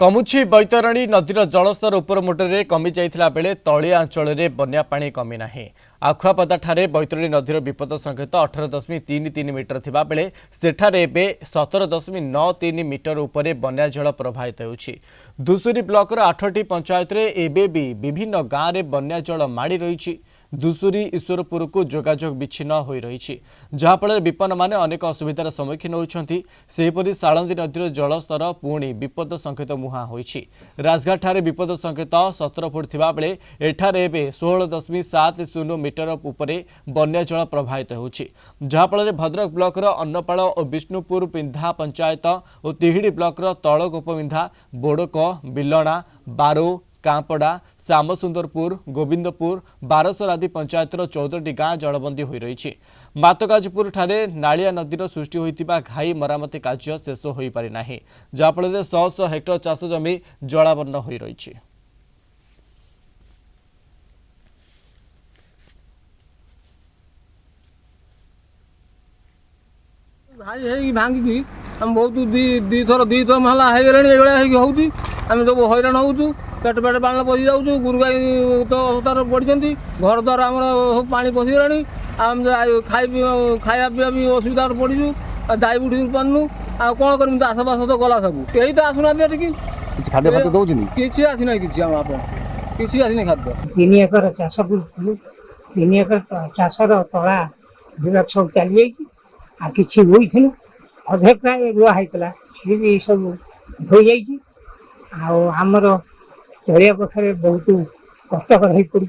कमुछि बैतरणी नदीर जलस्तर उपरमुटरे कमी जाइथिला बेले तलिया अंचल में बन्या पानी कमी नाही। आखुआपदाठारे बैतरणी नदीर विपद संकेत 18.33 मीटर थिबा बेले सेठारे एबे 17.93 मीटर उपरे बन्या जल प्रवाहित होउछि। दुसुरी ब्लॉक 8टी पंचायत रे एबे भी विभिन्न गाँव में बन्या जल माड़ी रही। दुसुरी ईश्वरपुर को जोगाजोग विच्छिन्न हो रही, जहाँफल विपन्न माने अनेक असुविधार सम्मुखीन होती। सेहीपरि सालंदी नदीर जलस्तर पुणी विपद संकेत मुहां होइछि। राजघाट विपद संकेत 17 फुट थिबा बेले एठारे एबे 16.70 मीटर उपरे बन्या जल प्रवाहित होउछि, जहाँफल भद्रक ब्लॉकर अन्नपाल और विष्णुपुर पिंधा पंचायत और तिहिड़ी ब्लॉकर तलगोपमिंधा, बोड़क, बिलणा, बारो, कांपड़ा, श्यामसुंदरपुर, गोविंदपुर, बारसर आदि पंचायतर 14टी गाँ जलबंदी हो रही। मातकाजपुर ठारे नालिया नदीर सृष्टि होइतिबा घाई मरामती कार्य शेष हो पारि नाही, जहाँफल शह शह हेक्टर चाष जमी जलावर्ण हो रही। भांगी हम बहुत दी थर महला होगले आम सब हईराण होचु। पेट पेट पानी पशि जाऊँ। गुरु गाई तो तार बढ़ी घर द्वार आम सब पा पशिगला। आम खाया पीवा भी असुविधा पड़ू। दाई बुढ़ी पानु आ कौन कर आसबास तो गला सब कहीं तो आसुना खाद्य खाद्य दौरान किसी आसना किसी आसनी खाद्य 3 एकर चाष करूँ। 3 एकर चाषर तला विभाग सब चली आ कि रोई अधे प्राय रुआ होता सी भी सब धोई जामर चलिया पक्षे बहुत कष्टकर हो पड़ी।